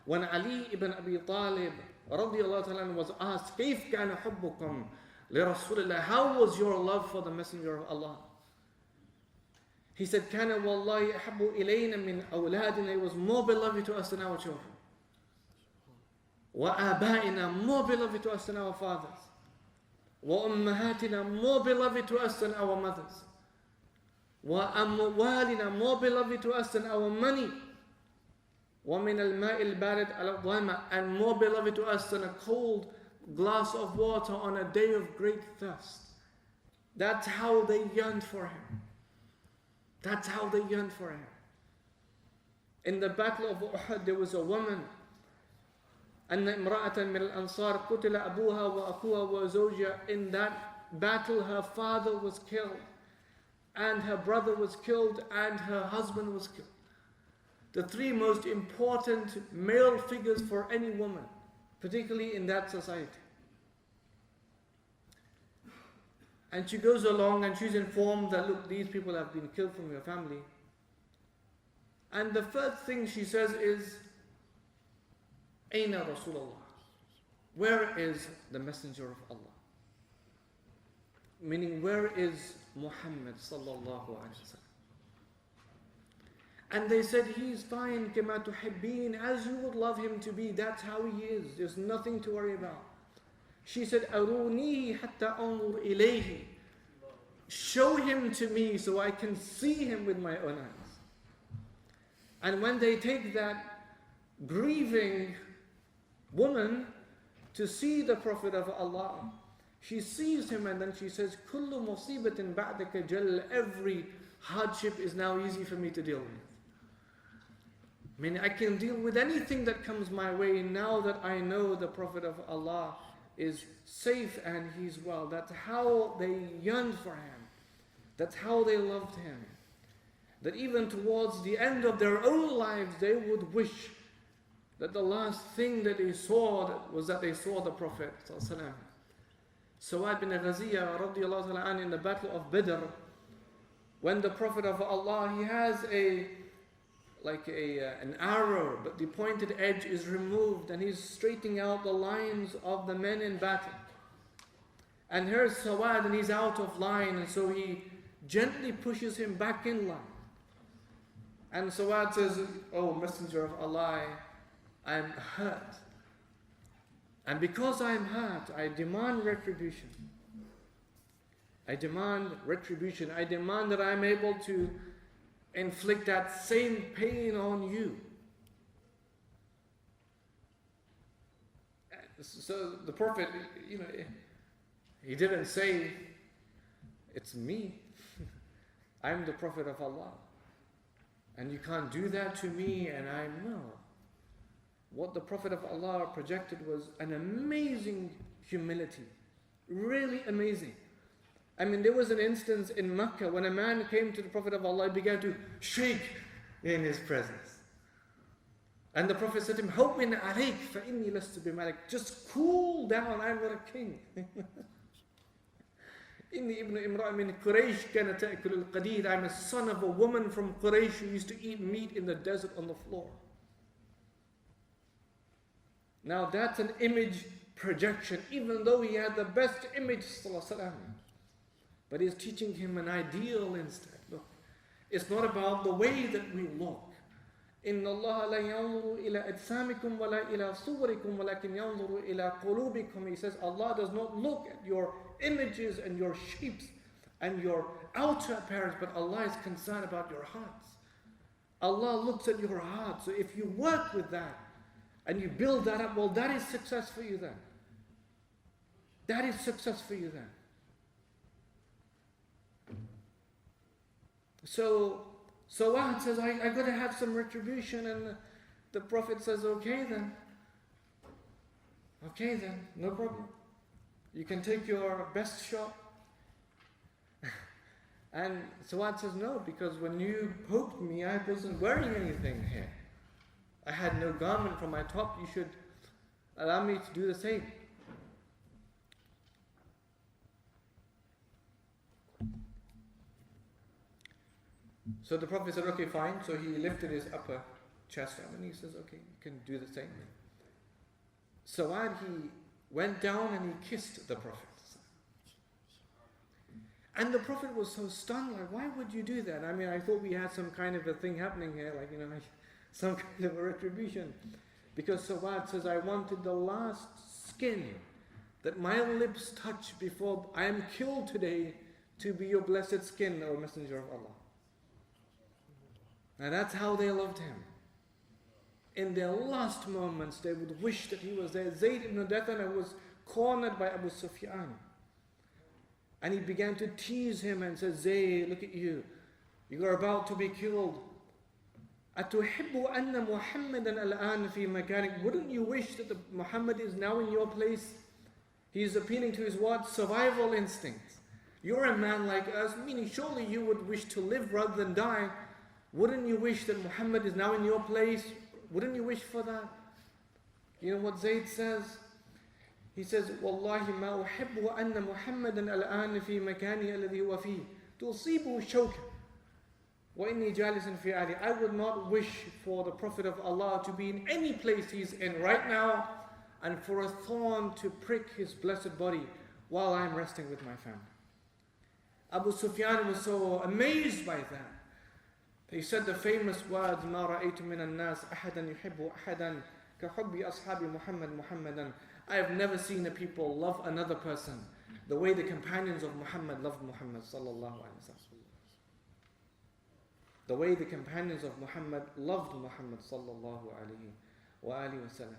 When Ali ibn Abi Talib radiallahu ta'ala was asked, كيف كان حبكم لرسول الله? How was your love for the Messenger of Allah? He said, كان والله أحب إلينا من أولادنا. It was more beloved to us than our children. وآبائنا, more beloved to us than our fathers. وأمهاتنا, more beloved to us than our mothers. وأموالنا, more beloved to us than our money. ومن الماء البارد على الظلمة, and more beloved to us than a cold glass of water on a day of great thirst. That's how they yearned for him. That's how they yearned for him. In the battle of Uhud, there was a woman. أن امرأة من الأنصار قتل أبوها وأخوها وزوجها. In that battle, her father was killed, and her brother was killed, and her husband was killed. The three most important male figures for any woman, particularly in that society. And she goes along and she's informed that, look, these people have been killed from your family. And the first thing she says is, Aina Rasulullah? Where is the Messenger of Allah? Meaning, where is Muhammad sallallahu alaihi wasallam? And they said, he is fine, كما تحبين, as you would love him to be. That's how he is. There's nothing to worry about. She said, أرونيه حتى أنظر إليه. Show him to me so I can see him with my own eyes. And when they take that grieving woman to see the Prophet of Allah, she sees him and then she says, كل مصيبة بعدك جل. Every hardship is now easy for me to deal with. I mean, I can deal with anything that comes my way now that I know the Prophet of Allah is safe and he's well. That's how they yearned for him. That's how they loved him. That even towards the end of their own lives, they would wish that the last thing that they saw was that they saw the Prophet. Sawad bin Ghaziyah radiallahu ta'ala in the battle of Badr, when the Prophet of Allah, he has an arrow, but the pointed edge is removed and he's straightening out the lines of the men in battle. And here's Sawad and he's out of line, and so he gently pushes him back in line. And Sawad says, oh Messenger of Allah, I'm hurt. And because I'm hurt, I demand retribution. I demand retribution. I demand that I'm able to inflict that same pain on you. So the Prophet, he didn't say, it's me. I'm the Prophet of Allah. And you can't do that to me, and I know. What the Prophet of Allah projected was an amazing humility. Really amazing. I mean, there was an instance in Mecca when a man came to the Prophet of Allah, he began to shake in his presence. And the Prophet said to him, Hawwin alayk fa inni lastu bimalik. Just cool down, I'm not a king. Inni ibn imra' min Quraysh kana ta'kul al-qadid. I'm a son of a woman from Quraysh who used to eat meat in the desert on the floor. Now that's an image projection, even though he had the best image, sallallahu alaihi wasallam. But he's teaching him an ideal instead. Look, it's not about the way that we look. إِنَّ اللَّهَ لَا يَنْظُرُ إِلَىٰ أَجْسَامِكُمْ وَلَا إِلَىٰ صُوَرِكُمْ وَلَكِنْ يَنْظُرُ إِلَىٰ قُلُوبِكُمْ. He says Allah does not look at your images and your shapes and your outer appearance, but Allah is concerned about your hearts. Allah looks at your heart. So if you work with that and you build that up, well, that is success for you then. That is success for you then. So Sawad says, I got to have some retribution, and the Prophet says, okay then, no problem. You can take your best shot. And Sawad says, no, because when you poked me, I wasn't wearing anything here. I had no garment from my top. You should allow me to do the same. So the Prophet said, okay, fine. So he lifted his upper chest up, and he says, okay, you can do the same. Sawad, he went down and he kissed the Prophet. And the Prophet was so stunned, like, why would you do that? I mean, I thought we had some kind of a thing happening here, like, like some kind of a retribution. Because Sawad says, I wanted the last skin that my lips touch before I am killed today to be your blessed skin, O Messenger of Allah. And that's how they loved him. In their last moments, they would wish that he was there. Zayd ibn Dathana was cornered by Abu Sufyan. And he began to tease him and said, Zayd, look at you. You are about to be killed. أَتُحِبُّ أَنَّ مُحَمَّدًا الْآنَ فِي مَكَانِكَ. Wouldn't you wish that Muhammad is now in your place? He is appealing to his what? Survival instincts. You're a man like us, meaning surely you would wish to live rather than die. Wouldn't you wish that Muhammad is now in your place? Wouldn't you wish for that? You know what Zayd says? He says, وَاللَّهِ مَا أُحِبُّ أَنَّ مُحَمَّدًا الْآنَ فِي مَكَانِهِ الَّذِي هُوَ فِيهِ تُصِيبُهُ شَوْكًا وَإِنِّي جَالِسٌ فِي عَلِي. I would not wish for the Prophet of Allah to be in any place he's in right now, and for a thorn to prick his blessed body while I'm resting with my family. Abu Sufyan was so amazed by that. He said the famous words, مَا رَأَيْتُ مِنَ النَّاسِ أَحَدًا يُحِبُّ أَحَدًا كَحُبِّ أَصْحَابِ مُحَمَّدًا. I have never seen a people love another person the way the companions of Muhammad loved Muhammad sallallahu alaihi wasallam. The way the companions of Muhammad loved Muhammad sallallahu alaihi wasallam.